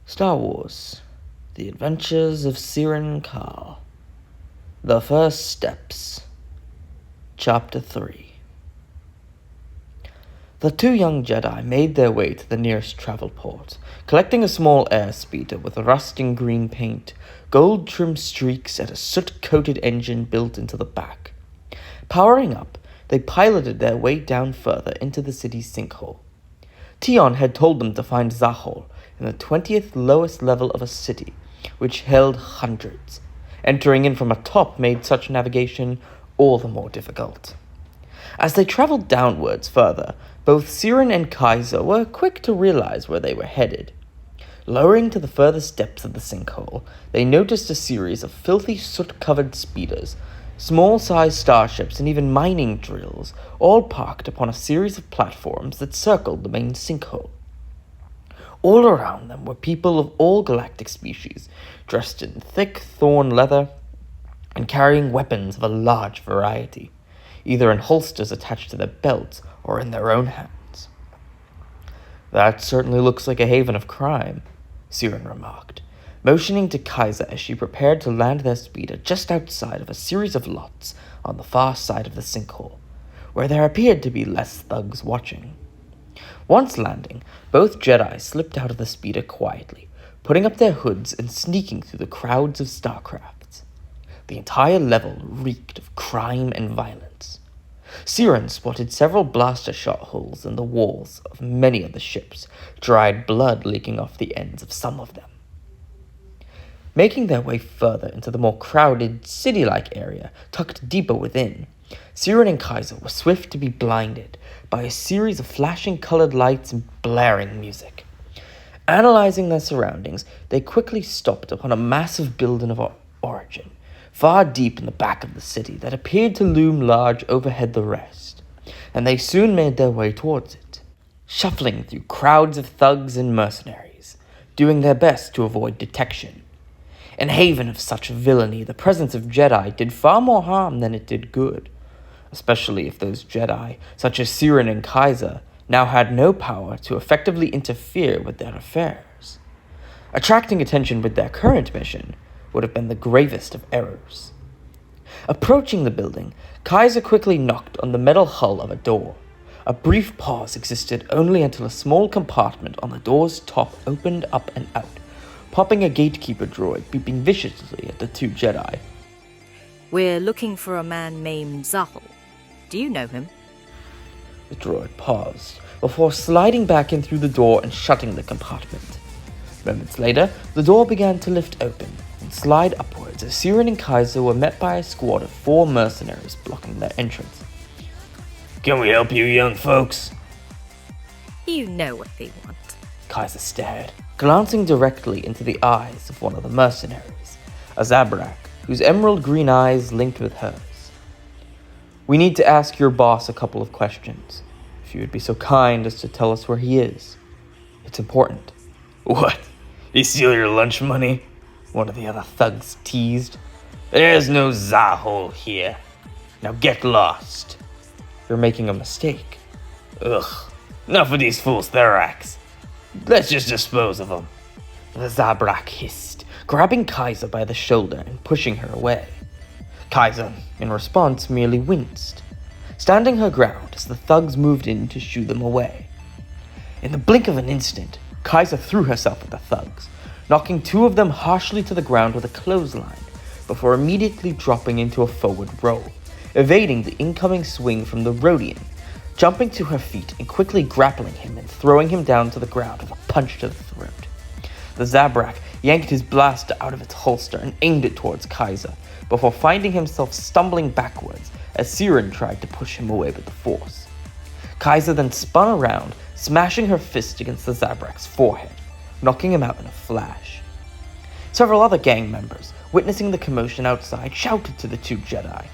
Star Wars: The Adventures of Serian and Kall. The First Steps. Chapter 3. The two young Jedi made their way to the nearest travel port, collecting a small airspeeder with rusting green paint, gold-trimmed streaks, and a soot-coated engine built into the back. Powering up, they piloted their way down further into the city's sinkhole. Tion had told them to find Zahol in the 20th lowest level of a city, which held hundreds. Entering in from atop made such navigation all the more difficult. As they traveled downwards further, both Serian and Kaiser were quick to realize where they were headed. Lowering to the furthest depths of the sinkhole, they noticed a series of filthy soot-covered speeders, small-sized starships, and even mining drills, all parked upon a series of platforms that circled the main sinkhole. All around them were people of all galactic species, dressed in thick thorn leather and carrying weapons of a large variety, either in holsters attached to their belts or in their own hands. "That certainly looks like a haven of crime," Serian remarked, motioning to Kaiser as she prepared to land their speeder just outside of a series of lots on the far side of the sinkhole, where there appeared to be less thugs watching. Once landing, both Jedi slipped out of the speeder quietly, putting up their hoods and sneaking through the crowds of starcrafts. The entire level reeked of crime and violence. Serian spotted several blaster shot holes in the walls of many of the ships, dried blood leaking off the ends of some of them. Making their way further into the more crowded, city-like area tucked deeper within, Serian and Kaiser were swift to be blinded by a series of flashing colored lights and blaring music. Analyzing their surroundings, they quickly stopped upon a massive building of origin, far deep in the back of the city, that appeared to loom large overhead the rest, and they soon made their way towards it, shuffling through crowds of thugs and mercenaries, doing their best to avoid detection. In a haven of such villainy, the presence of Jedi did far more harm than it did good, especially if those Jedi, such as Serian and Kaiser, now had no power to effectively interfere with their affairs. Attracting attention with their current mission would have been the gravest of errors. Approaching the building, Kaiser quickly knocked on the metal hull of a door. A brief pause existed only until a small compartment on the door's top opened up and out, popping a gatekeeper droid beeping viciously at the two Jedi. "We're looking for a man named Zahol. Do you know him?" The droid paused before sliding back in through the door and shutting the compartment. Moments later, the door began to lift open and slide upwards as Serian and Kaiser were met by a squad of 4 mercenaries blocking their entrance. "Can we help you, young folks?" You know what they want. Kaiser stared, glancing directly into the eyes of one of the mercenaries, a Zabrak, whose emerald green eyes linked with hers. "We need to ask your boss a couple of questions, if you would be so kind as to tell us where he is. It's important." "What? You steal your lunch money?" one of the other thugs teased. "There's no Zahol here. Now get lost." "You're making a mistake." "Ugh, enough of these fools Therax. Let's just dispose of them," the Zabrak hissed, grabbing Kaiser by the shoulder and pushing her away. Kaiser, in response, merely winced, standing her ground as the thugs moved in to shoo them away. In the blink of an instant, Kaiser threw herself at the thugs, knocking 2 of them harshly to the ground with a clothesline, before immediately dropping into a forward roll, evading the incoming swing from the Rhodian, jumping to her feet and quickly grappling him and throwing him down to the ground with a punch to the throat. The Zabrak yanked his blaster out of its holster and aimed it towards Kaiser, before finding himself stumbling backwards as Serian tried to push him away with the force. Kaiser then spun around, smashing her fist against the Zabrak's forehead, knocking him out in a flash. Several other gang members, witnessing the commotion outside, shouted to the two Jedi,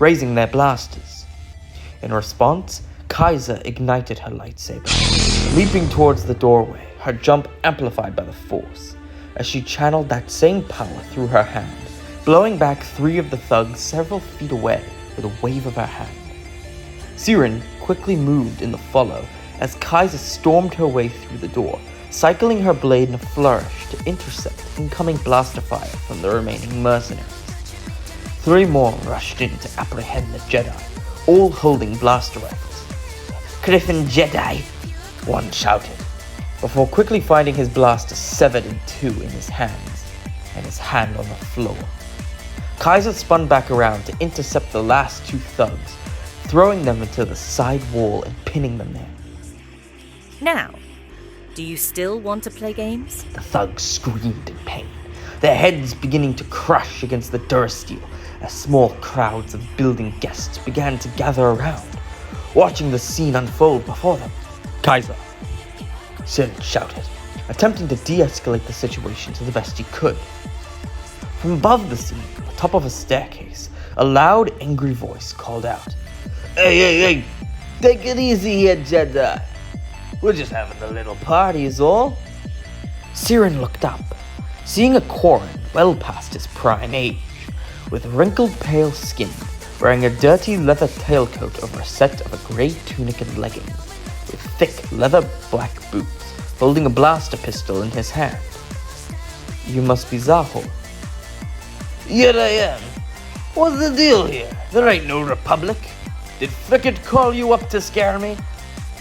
raising their blasters. In response, Kaiser ignited her lightsaber, leaping towards the doorway, her jump amplified by the Force, as she channeled that same power through her hand, blowing back 3 of the thugs several feet away with a wave of her hand. Serian quickly moved in the follow as Kaiser stormed her way through the door, cycling her blade in a flourish to intercept incoming blaster fire from the remaining mercenaries. 3 more rushed in to apprehend the Jedi, all holding blaster rifles. "Griffin Jedi!" one shouted, before quickly finding his blaster severed in 2 in his hands, and his hand on the floor. Kaiser spun back around to intercept the last 2 thugs, throwing them into the side wall and pinning them there. Now, do you still want to play games? The thugs screamed in pain, their heads beginning to crush against the durasteel as small crowds of building guests began to gather around, watching the scene unfold before them. "Kaiser!" Serian shouted, attempting to de-escalate the situation to the best he could. From above the scene, on the top of a staircase, a loud, angry voice called out, Hey, take it easy here, Jedi. We're just having a little party is all." Serian looked up, seeing a Quarren well past his prime age, with wrinkled pale skin, wearing a dirty leather tailcoat over a set of a grey tunic and leggings, with thick leather black boots, holding a blaster pistol in his hand. "You must be Zahul." "Yet I am. What's the deal here? There ain't no republic. Did Frickett call you up to scare me?"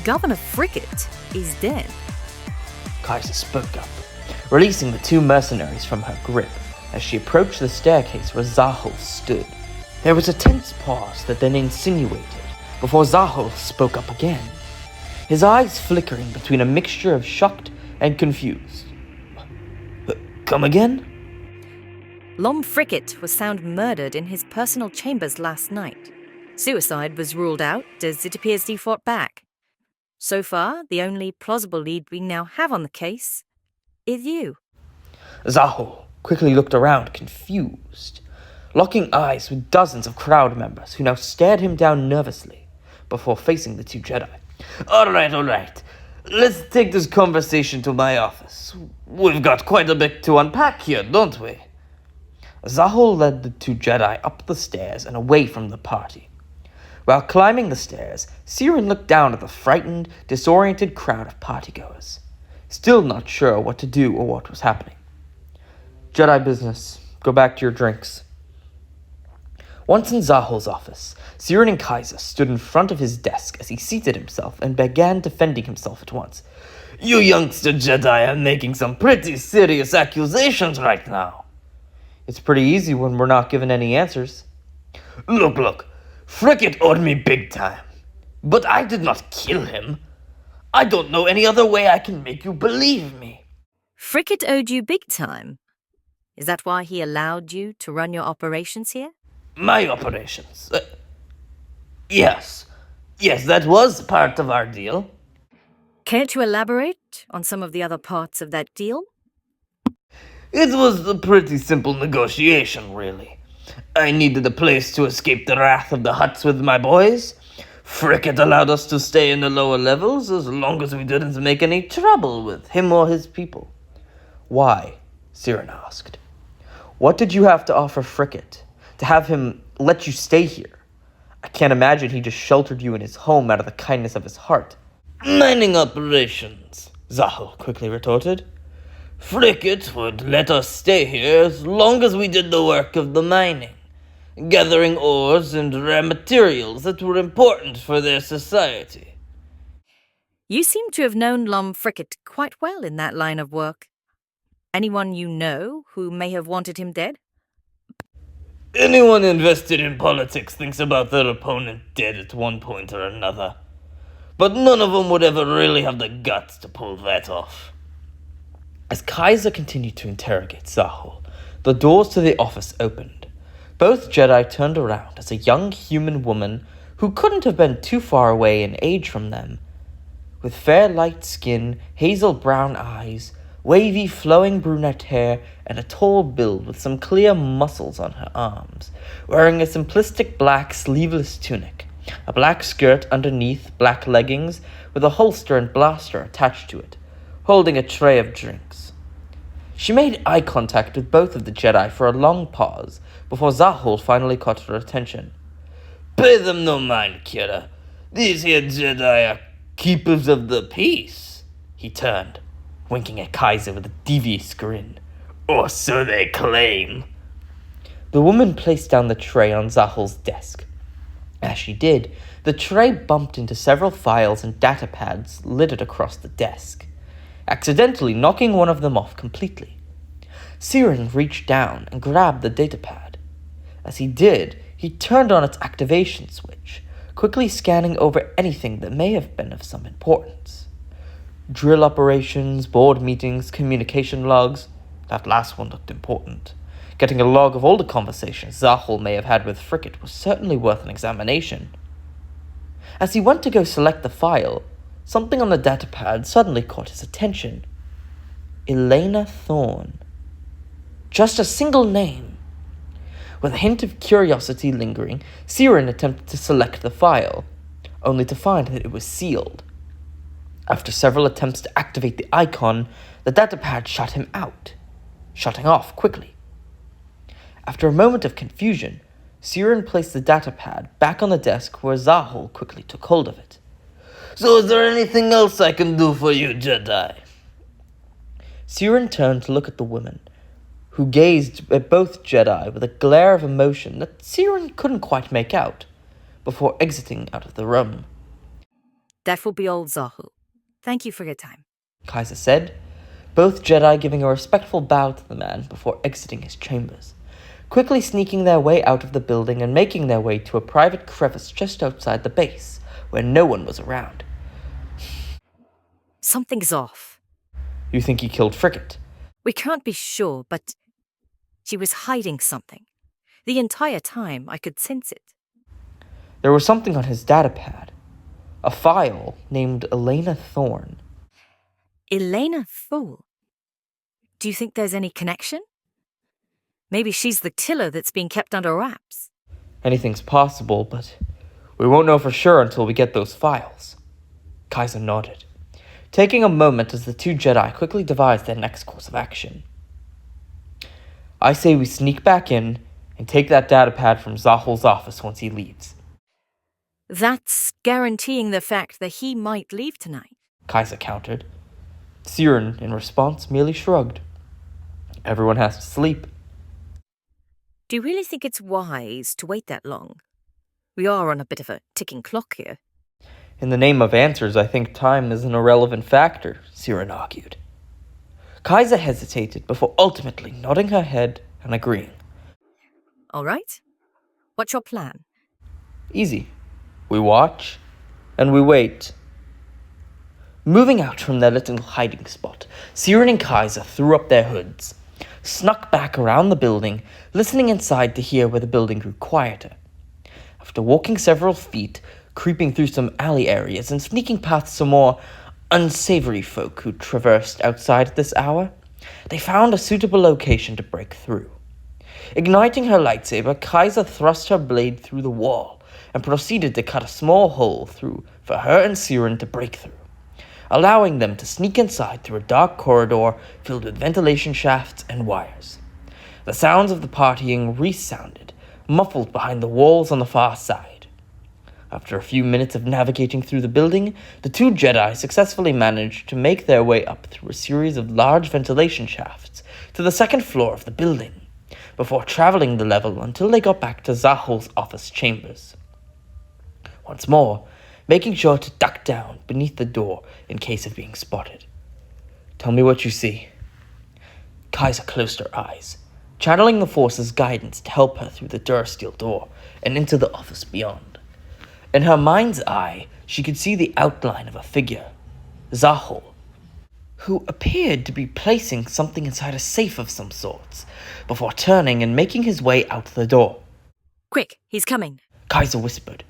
Governor Frickett is dead. Kaiser spoke up, releasing the 2 mercenaries from her grip as she approached the staircase where Zahul stood. There was a tense pause that then insinuated before Zahul spoke up again, his eyes flickering between a mixture of shocked and confused. "Come again?" Lom Frickett was found murdered in his personal chambers last night. Suicide was ruled out as it appears he fought back. So far, the only plausible lead we now have on the case is you. Zahul quickly looked around, confused, locking eyes with dozens of crowd members who now stared him down nervously before facing the 2 Jedi. All right. Let's take this conversation to my office. We've got quite a bit to unpack here, don't we?" Zahul led the 2 Jedi up the stairs and away from the party. While climbing the stairs, Serian looked down at the frightened, disoriented crowd of partygoers, still not sure what to do or what was happening. "Jedi business. Go back to your drinks." Once in Zahul's office, Serian and Kaiser stood in front of his desk as he seated himself and began defending himself at once. "You youngster Jedi are making some pretty serious accusations right now." "It's pretty easy when we're not given any answers." Look. Frickett owed me big time. But I did not kill him. I don't know any other way I can make you believe me." Frickett owed you big time. Is that why he allowed you to run your operations here? "My operations? Yes, that was part of our deal." Care to elaborate on some of the other parts of that deal? "It was a pretty simple negotiation, really. I needed a place to escape the wrath of the Hutts with my boys. Frickett allowed us to stay in the lower levels as long as we didn't make any trouble with him or his people." "Why?" Serian asked. "What did you have to offer Frickett to have him let you stay here? I can't imagine he just sheltered you in his home out of the kindness of his heart." "Mining operations," Zahul quickly retorted. "Frickett would let us stay here as long as we did the work of the mining, gathering ores and rare materials that were important for their society." You seem to have known Lom Frickett quite well in that line of work. Anyone you know who may have wanted him dead? Anyone invested in politics thinks about their opponent dead at one point or another. But none of them would ever really have the guts to pull that off. As Kaiser continued to interrogate Zahul, the doors to the office opened. Both Jedi turned around as a young human woman who couldn't have been too far away in age from them, with fair light skin, hazel brown eyes, wavy flowing brunette hair, and a tall build with some clear muscles on her arms, wearing a simplistic black sleeveless tunic, a black skirt underneath, black leggings with a holster and blaster attached to it, holding a tray of drinks. She made eye contact with both of the Jedi for a long pause before Zahul finally caught her attention. "Pay them no mind, Kira. These here Jedi are keepers of the peace." He turned. winking at Kaiser with a devious grin. Or so they claim. The woman placed down the tray on Zahel's desk. As she did, the tray bumped into several files and data pads littered across the desk, accidentally knocking one of them off completely. Serian reached down and grabbed the datapad. As he did, he turned on its activation switch, quickly scanning over anything that may have been of some importance. Drill operations, board meetings, communication logs. That last one looked important. Getting a log of all the conversations Zahel may have had with Frickett was certainly worth an examination. As he went to go select the file, something on the datapad suddenly caught his attention. Elena Thorne. Just a single name. With a hint of curiosity lingering, Serian attempted to select the file, only to find that it was sealed. After several attempts to activate the icon, the datapad shut him out, shutting off quickly. After a moment of confusion, Serian placed the datapad back on the desk where Zahel quickly took hold of it. So is there anything else I can do for you, Jedi? Serian turned to look at the woman, who gazed at both Jedi with a glare of emotion that Serian couldn't quite make out, before exiting out of the room. That will be old Zahel. Thank you for your time, Kaiser said, both Jedi giving a respectful bow to the man before exiting his chambers, quickly sneaking their way out of the building and making their way to a private crevice just outside the base, where no one was around. Something's off. You think he killed Frickett? We can't be sure, but she was hiding something. The entire time I could sense it. There was something on his datapad. A file named Elena Thorne. Elena Thorne? Do you think there's any connection? Maybe she's the killer that's being kept under wraps. Anything's possible, but we won't know for sure until we get those files. Kaiser nodded, taking a moment as the two Jedi quickly devised their next course of action. I say we sneak back in and take that datapad from Zahel's office once he leaves. That's guaranteeing the fact that he might leave tonight, Kaiser countered. Serian, in response, merely shrugged. Everyone has to sleep. Do you really think it's wise to wait that long? We are on a bit of a ticking clock here. In the name of answers, I think time is an irrelevant factor, Serian argued. Kaiser hesitated before ultimately nodding her head and agreeing. All right. What's your plan? Easy. We watch, and we wait. Moving out from their little hiding spot, Serian and Kaiser threw up their hoods, snuck back around the building, listening inside to hear where the building grew quieter. After walking several feet, creeping through some alley areas, and sneaking past some more unsavory folk who traversed outside at this hour, they found a suitable location to break through. Igniting her lightsaber, Kaiser thrust her blade through the wall and proceeded to cut a small hole through for her and Serian to break through, allowing them to sneak inside through a dark corridor filled with ventilation shafts and wires. The sounds of the partying resounded, muffled behind the walls on the far side. After a few minutes of navigating through the building, the two Jedi successfully managed to make their way up through a series of large ventilation shafts to the second floor of the building, before traveling the level until they got back to Zahel's office chambers. Once more, making sure to duck down beneath the door in case of being spotted. Tell me what you see. Kaiser closed her eyes, channeling the Force's guidance to help her through the durasteel door and into the office beyond. In her mind's eye, she could see the outline of a figure, Zahel, who appeared to be placing something inside a safe of some sorts, before turning and making his way out the door. Quick, he's coming, Kaiser whispered,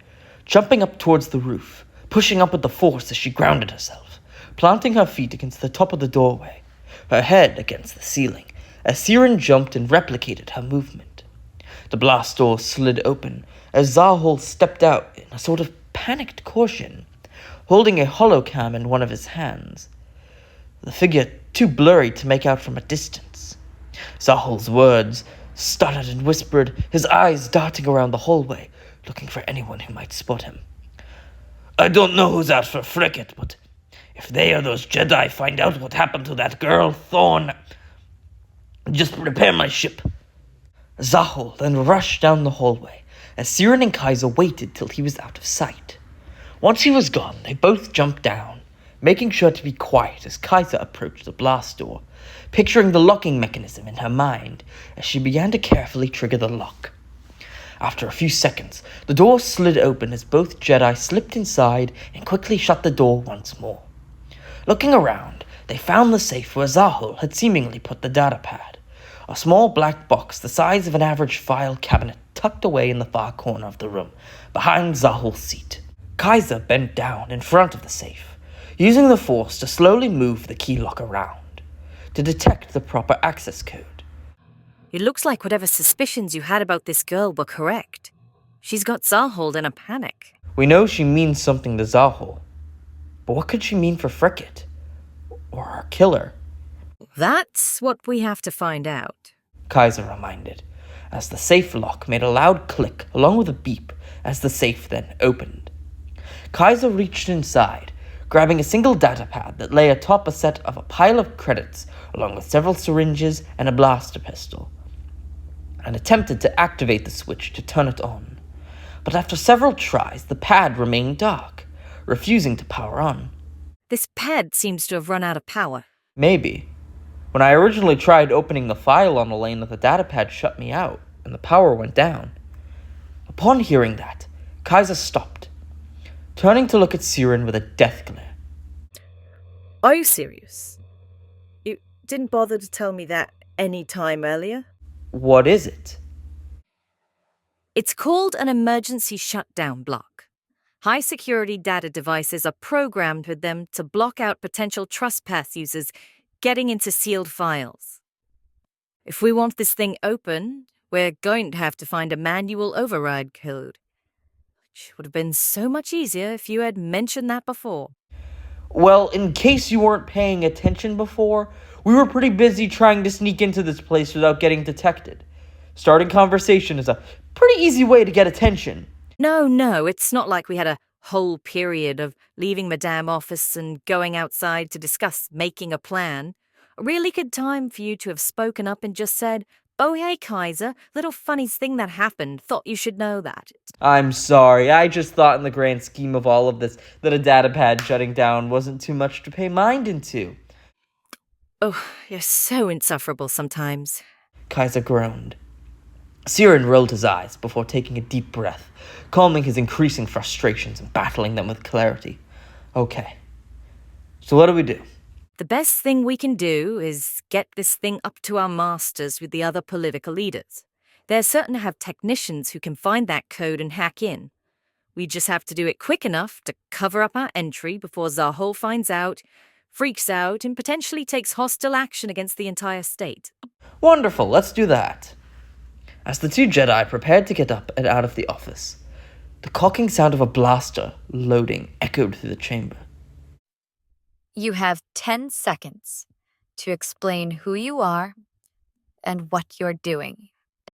jumping up towards the roof, pushing up with the force as she grounded herself, planting her feet against the top of the doorway, her head against the ceiling, as Serian jumped and replicated her movement. The blast door slid open as Zahel stepped out in a sort of panicked caution, holding a holocam in one of his hands, the figure too blurry to make out from a distance. Zahel's words stuttered and whispered, his eyes darting around the hallway, looking for anyone who might spot him. I don't know who's out for Frickett, but If they or those Jedi find out what happened to that girl, Thorn, just prepare my ship. Zahul then rushed down the hallway as Serian and Kaiser waited till he was out of sight. Once he was gone, they both jumped down, making sure to be quiet as Kaiser approached the blast door, picturing the locking mechanism in her mind as she began to carefully trigger the lock. After a few seconds, the door slid open as both Jedi slipped inside and quickly shut the door once more. Looking around, they found the safe where Zahul had seemingly put the datapad, a small black box the size of an average file cabinet tucked away in the far corner of the room, behind Zahul's seat. Kaiser bent down in front of the safe, using the force to slowly move the key lock around, to detect the proper access code. It looks like whatever suspicions you had about this girl were correct. She's got Zahul in a panic. We know she means something to Zahul, but what could she mean for Frickett? Or our killer? That's what we have to find out. Kaiser reminded, as the safe lock made a loud click along with a beep as the safe then opened. Kaiser reached inside, grabbing a single datapad that lay atop a set of a pile of credits along with several syringes and a blaster pistol, and attempted to activate the switch to turn it on. But after several tries, the pad remained dark, refusing to power on. This pad seems to have run out of power. Maybe. When I originally tried opening the file on the lane, the datapad shut me out, and the power went down. Upon hearing that, Kaiser stopped, turning to look at Serian with a death glare. Are you serious? You didn't bother to tell me that any time earlier? What is it? It's called an emergency shutdown block. High-security data devices are programmed with them to block out potential trespass users getting into sealed files. If we want this thing open, we're going to have to find a manual override code, which would have been so much easier if you had mentioned that before. Well, in case you weren't paying attention before, we were pretty busy trying to sneak into this place without getting detected. Starting conversation is a pretty easy way to get attention. No, it's not like we had a whole period of leaving Madame office and going outside to discuss making a plan. A really good time for you to have spoken up and just said, "Oh hey Kaiser, little funny thing that happened, thought you should know that." I'm sorry, I just thought in the grand scheme of all of this that a datapad shutting down wasn't too much to pay mind into. Oh, you're so insufferable sometimes. Kaiser groaned. Serian rolled his eyes before taking a deep breath, calming his increasing frustrations and battling them with clarity. Okay, so what do we do? The best thing we can do is get this thing up to our masters with the other political leaders. They're certain to have technicians who can find that code and hack in. We just have to do it quick enough to cover up our entry before Zahul finds out, freaks out, and potentially takes hostile action against the entire state. Wonderful, let's do that. As the two Jedi prepared to get up and out of the office, the cocking sound of a blaster loading echoed through the chamber. You have 10 seconds to explain who you are and what you're doing.